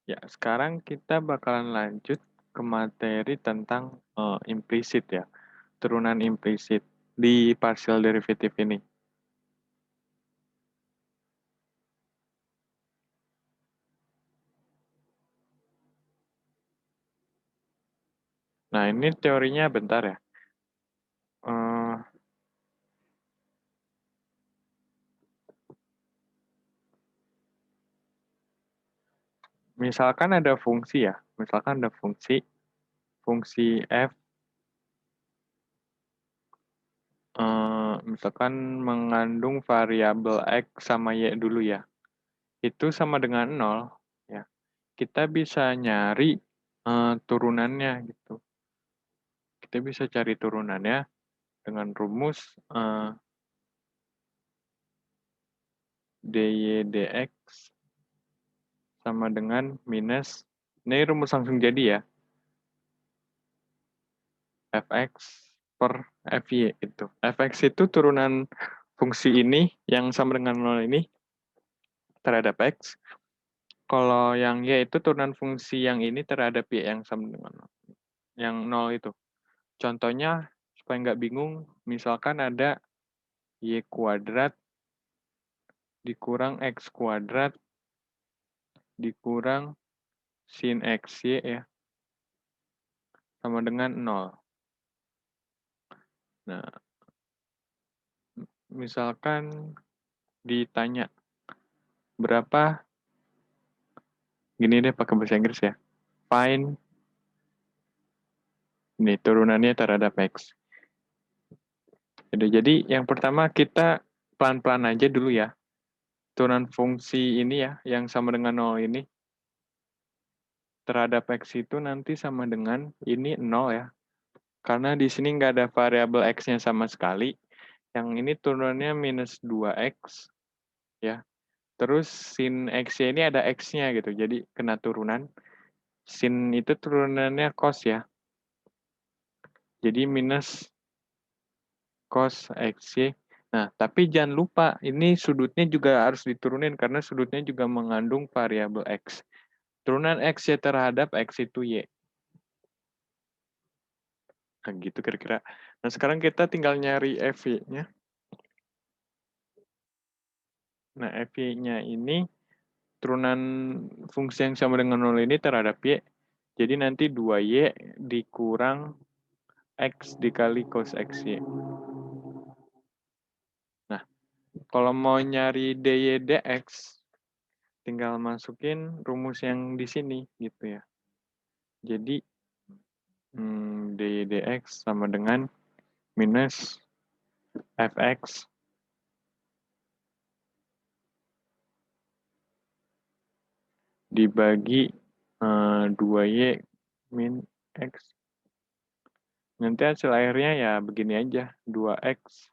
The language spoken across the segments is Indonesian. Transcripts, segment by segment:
Ya, sekarang kita bakalan lanjut ke materi tentang implisit ya, turunan implisit di partial derivative ini. Nah, ini teorinya bentar ya. Eh, misalkan ada fungsi ya, misalkan ada fungsi f, misalkan mengandung variabel x sama y dulu ya. Itu sama dengan 0 ya. Kita bisa nyari turunannya gitu. Kita bisa cari turunannya dengan rumus dy dx sama dengan minus, ini rumus langsung jadi ya, fx per fy itu. Fx itu turunan fungsi ini yang sama dengan 0 ini terhadap x. Kalau yang y itu turunan fungsi yang ini terhadap y yang sama dengan 0. Yang 0 itu. Contohnya, supaya nggak bingung, misalkan ada y kuadrat dikurang x kuadrat dikurang sin xy ya, sama dengan 0. Nah, misalkan ditanya berapa, gini deh pakai bahasa Inggris ya, find, ini turunannya terhadap x. Jadi yang pertama kita pelan-pelan aja dulu ya, turunan fungsi ini ya, yang sama dengan 0 ini, terhadap x itu nanti sama dengan ini 0 ya. Karena di sini nggak ada variabel x-nya sama sekali. Yang ini turunannya minus 2x ya. Terus sin x ini ada x-nya gitu. Jadi kena turunan. Sin itu turunannya cos ya. Jadi minus cos xy. Nah, tapi jangan lupa ini sudutnya juga harus diturunin karena sudutnya juga mengandung variabel x. Turunan x y terhadap x itu y. Nah, gitu kira-kira. Nah, sekarang kita tinggal nyari FY-nya. Nah, FY-nya ini turunan fungsi yang sama dengan 0 ini terhadap y. Jadi nanti 2y dikurang x dikali cos xy. Nah, kalau mau nyari dy dx, tinggal masukin rumus yang di sini gitu ya. Jadi dy dx sama dengan minus fx dibagi 2y min x. Nanti hasil akhirnya ya begini aja, 2x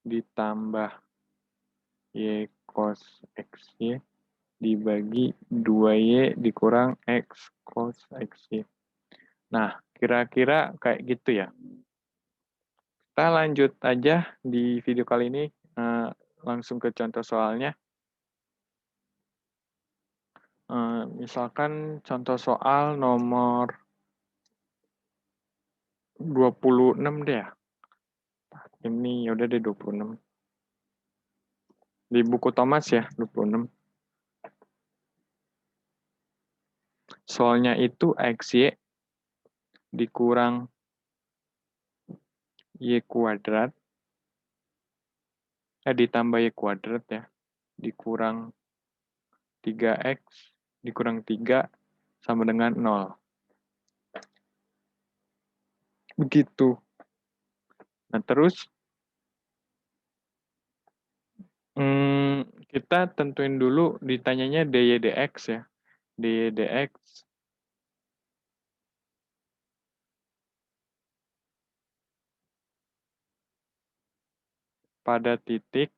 ditambah y cos xy dibagi 2y dikurang x cos xy. Nah, kira-kira kayak gitu ya. Kita lanjut aja di video kali ini, langsung ke contoh soalnya. Misalkan contoh soal nomor 26 deh ya. Ini yaudah deh 26. Di buku Thomas ya, 26. Soalnya itu xy dikurang y kuadrat, ditambah y kuadrat ya, dikurang 3x dikurang 3 sama dengan 0. Begitu. Nah, terus kita tentuin dulu ditanyanya dy dx ya. dy dx pada titik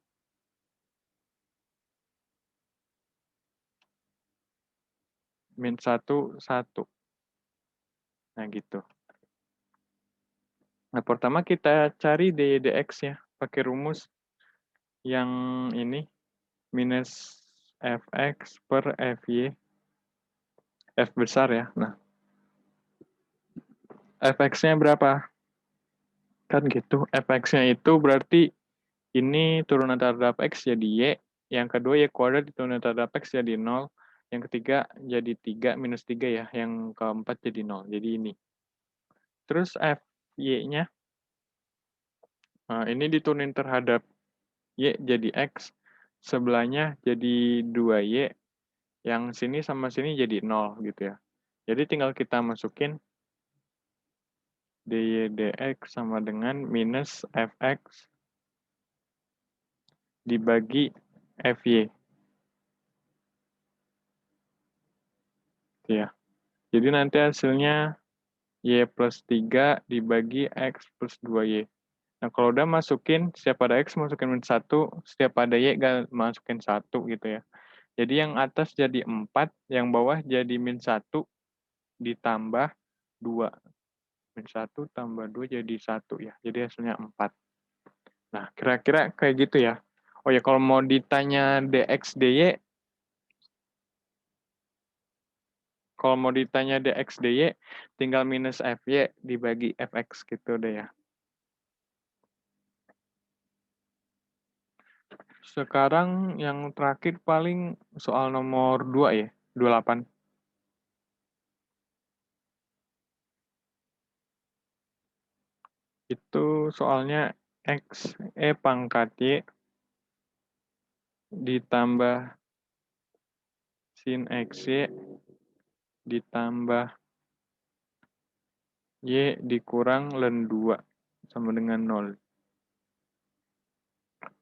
min 1, 1. Nah, gitu. Nah, pertama kita cari dy dx ya, pakai rumus yang ini, minus fx per fy F besar ya. Nah, fx-nya berapa? Kan gitu. Fx-nya itu berarti ini turunan terhadap x jadi y, yang kedua y kuadrat diturunan terhadap x jadi 0, yang ketiga jadi 3 minus 3 ya, yang keempat jadi 0. Jadi ini. Terus fy-nya, nah, ini diturunin terhadap y jadi x, sebelahnya jadi 2y, yang sini sama sini jadi 0 gitu ya. Jadi tinggal kita masukin dy dx sama dengan minus fx dibagi fy. Ya. Jadi nanti hasilnya y plus 3 dibagi x plus 2y. Nah, kalau udah masukin, setiap ada x masukin min 1, setiap ada y masukin 1 gitu ya. Jadi yang atas jadi 4, yang bawah jadi min 1 ditambah 2. Min 1 tambah 2 jadi 1 ya. Jadi hasilnya 4. Nah, kira-kira kayak gitu ya. Oh ya, kalau mau ditanya dx dy, tinggal minus fy dibagi fx gitu deh ya. Sekarang yang terakhir paling soal nomor 2 ya, 28. Itu soalnya x pangkat y ditambah sin x y ditambah y dikurang ln 2 sama dengan 0.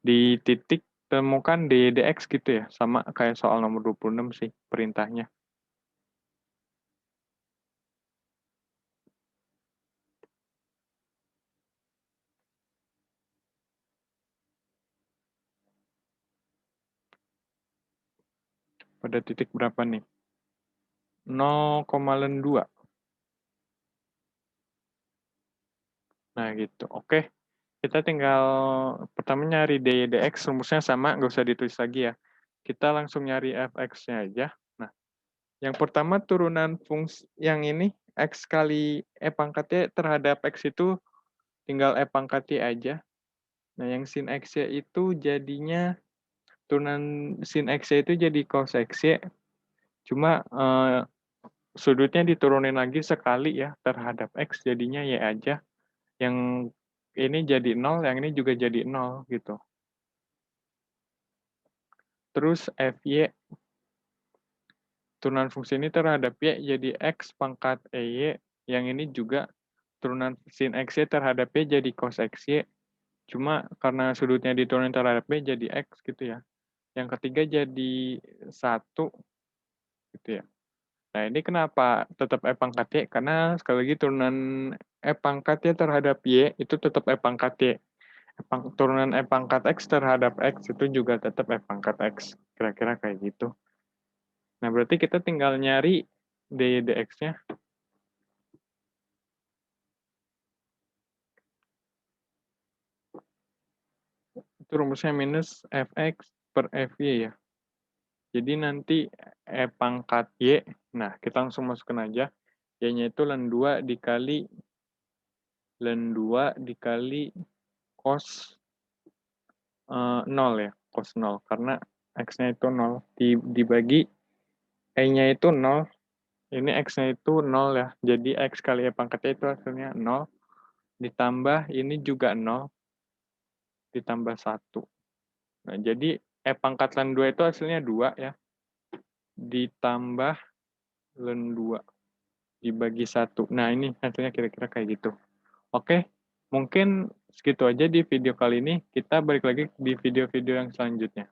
Di titik temukan dy dx gitu ya, sama kayak soal nomor 26 sih perintahnya. Pada titik berapa nih? 0,2. Nah gitu, oke. Kita tinggal pertama nyari dy dx, rumusnya sama, nggak usah ditulis lagi ya. Kita langsung nyari fx-nya aja. Nah, yang pertama turunan fungsi yang ini, x kali pangkat y terhadap x itu tinggal pangkat y aja. Nah, yang sin x y itu jadinya, turunan sin x y itu jadi cos x y, cuma sudutnya diturunin lagi sekali ya terhadap x, jadinya y aja. Yang ini jadi 0, yang ini juga jadi 0 gitu. Terus fy, turunan fungsi ini terhadap y jadi x pangkat EY, yang ini juga turunan sin XY terhadap y jadi cos XY, cuma karena sudutnya diturunin terhadap y jadi x gitu ya. Yang ketiga jadi 1 gitu ya. Nah ini kenapa tetap pangkat y? Karena sekali lagi turunan pangkat y terhadap y itu tetap pangkat y. Turunan pangkat x terhadap x itu juga tetap pangkat x. Kira-kira kayak gitu. Nah, berarti kita tinggal nyari dy dx-nya. Itu rumusnya minus fx per fy ya. Jadi nanti pangkat y, nah kita langsung masukkan aja. Y-nya itu ln 2 dikali cos 0 ya. Cos 0, karena x-nya itu 0. Dibagi e-nya itu 0. Ini x-nya itu 0 ya. Jadi x kali pangkat y itu hasilnya 0. Ditambah ini juga 0. Ditambah 1. Nah, jadi pangkat ln 2 itu hasilnya 2 ya. Ditambah ln 2 dibagi 1. Nah, ini hasilnya kira-kira kayak gitu. Oke, mungkin segitu aja di video kali ini. Kita balik lagi di video-video yang selanjutnya.